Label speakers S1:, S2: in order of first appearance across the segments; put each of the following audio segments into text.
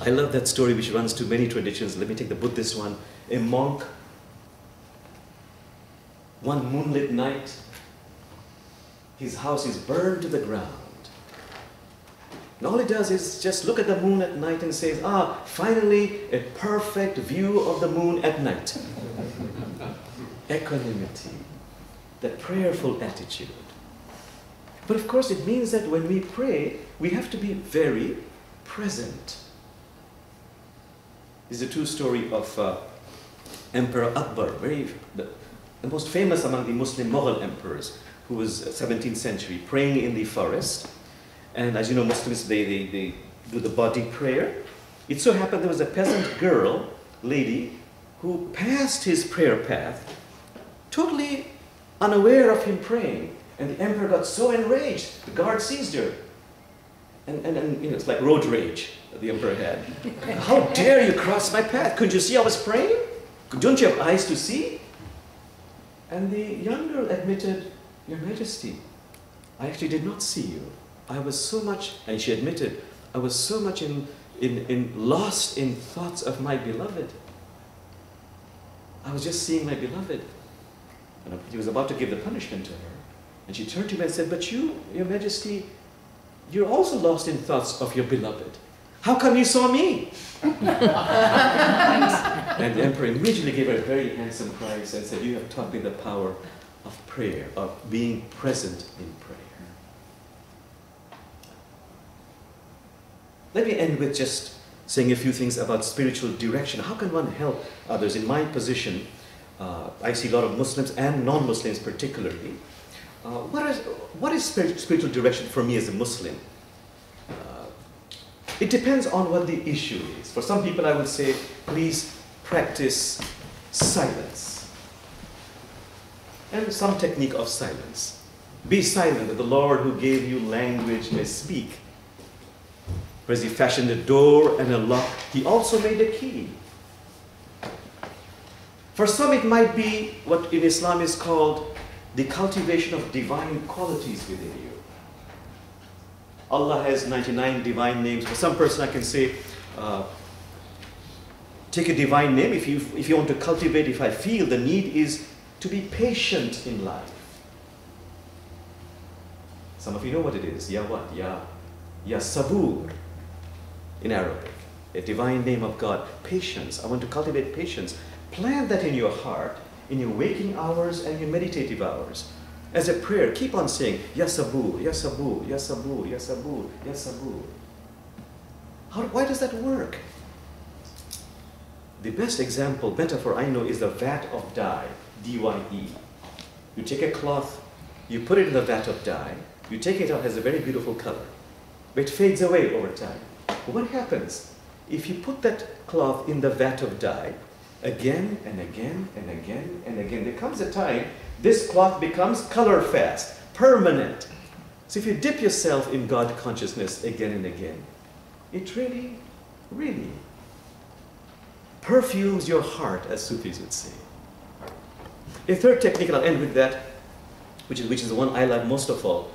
S1: I love that story which runs to many traditions. Let me take the Buddhist one. A monk, one moonlit night, his house is burned to the ground. And all he does is just look at the moon at night and says, ah, finally a perfect view of the moon at night. Equanimity, that prayerful attitude. But of course it means that when we pray, we have to be very present. This is a true story of Emperor Akbar, the most famous among the Muslim Mughal emperors, who was 17th century, praying in the forest. And as you know, Muslims, they do the body prayer. It so happened there was a peasant girl, lady, who passed his prayer path, totally unaware of him praying. And the emperor got so enraged, the guard seized her. And you know, it's like road rage that the emperor had. How dare you cross my path? Couldn't you see I was praying? Don't you have eyes to see? And the young girl admitted, Your Majesty, I actually did not see you. I was so much, and she admitted, I was so much lost in thoughts of my beloved. I was just seeing my beloved. And he was about to give the punishment to her. And she turned to him and said, but you, Your Majesty, you're also lost in thoughts of your beloved. How come you saw me? And the emperor immediately gave her a very handsome prize and said, you have taught me the power of prayer, of being present in prayer. Let me end with just saying a few things about spiritual direction. How can one help others? In my position, I see a lot of Muslims and non-Muslims particularly. What is spiritual direction for me as a Muslim? It depends on what the issue is. For some people I would say, please practice silence. And some technique of silence. Be silent that the Lord who gave you language may speak. For as he fashioned a door and a lock, he also made a key. For some it might be what in Islam is called the cultivation of divine qualities within you. Allah has 99 divine names. For some person I can say, take a divine name if you want to cultivate, if I feel the need is to be patient in life. Some of you know what it is. Ya what? Ya Sabur in Arabic. A divine name of God. Patience. I want to cultivate patience. Plant that in your heart, in your waking hours and your meditative hours. As a prayer, keep on saying, Ya Sabur, Ya Sabur, Ya Sabur, Ya Sabur, Ya Sabur. Why does that work? The best example, metaphor I know is the vat of dye, D-Y-E. You take a cloth, you put it in the vat of dye, you take it out, it has a very beautiful color, but it fades away over time. What happens if you put that cloth in the vat of dye again and again and again and again? There comes a time this cloth becomes color fast, permanent. So if you dip yourself in God consciousness again and again, it really, really perfumes your heart, as Sufis would say. A third technique, and I'll end with that, which is the one I like most of all.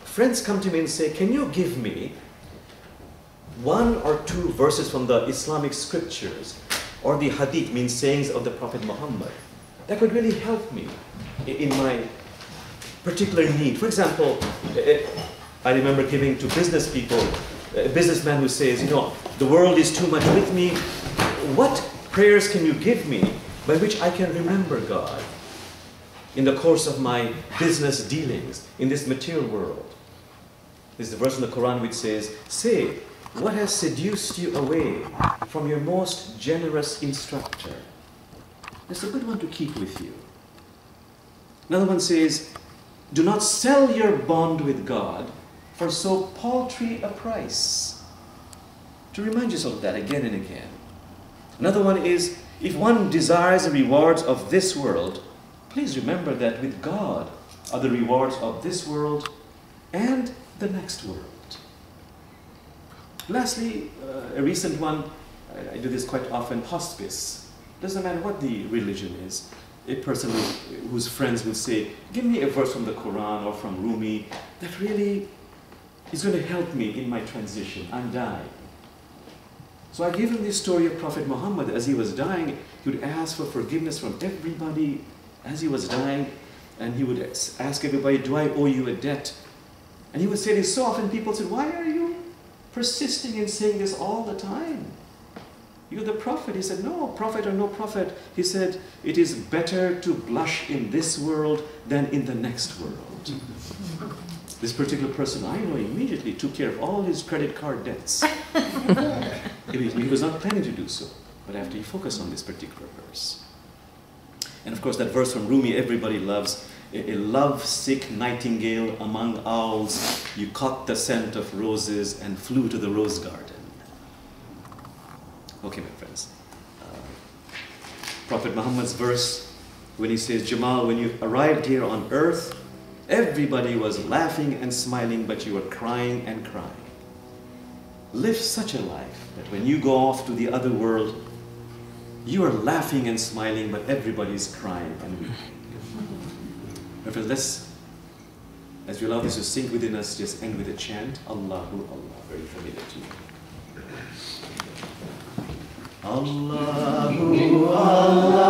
S1: Friends come to me and say, can you give me one or two verses from the Islamic scriptures or the hadith, means sayings of the Prophet Muhammad, that would really help me in my particular need. For example, I remember giving to business people, a businessman who says, you know, the world is too much with me. What prayers can you give me by which I can remember God in the course of my business dealings in this material world? There's a verse in the Quran which says, say, what has seduced you away from your most generous instructor? That's a good one to keep with you. Another one says, do not sell your bond with God for so paltry a price. To remind yourself of that again and again. Another one is, if one desires the rewards of this world, please remember that with God are the rewards of this world and the next world. Lastly, a recent one, I do this quite often, hospice. Doesn't matter what the religion is. A person whose friends will say, give me a verse from the Quran or from Rumi that really is going to help me in my transition. I'm dying. So I gave him this story of Prophet Muhammad. As he was dying, he would ask for forgiveness from everybody as he was dying, and he would ask everybody, do I owe you a debt? And he would say this so often, people said, why are you persisting in saying this all the time? You're the prophet. He said, no, prophet or no prophet. He said, it is better to blush in this world than in the next world. This particular person, I know, immediately took care of all his credit card debts. He was not planning to do so, but after he focused on this particular verse. And of course, that verse from Rumi, everybody loves. A love-sick nightingale among owls, you caught the scent of roses and flew to the rose garden. Okay, my friends. Prophet Muhammad's verse, when he says, Jamal, when you arrived here on earth, everybody was laughing and smiling, but you were crying and crying. Live such a life that when you go off to the other world, you are laughing and smiling, but everybody's crying and weeping. My friends, let's, as we allow this to sink within us, just end with a chant. Allahu Allah, very familiar to you. Allahu Allah.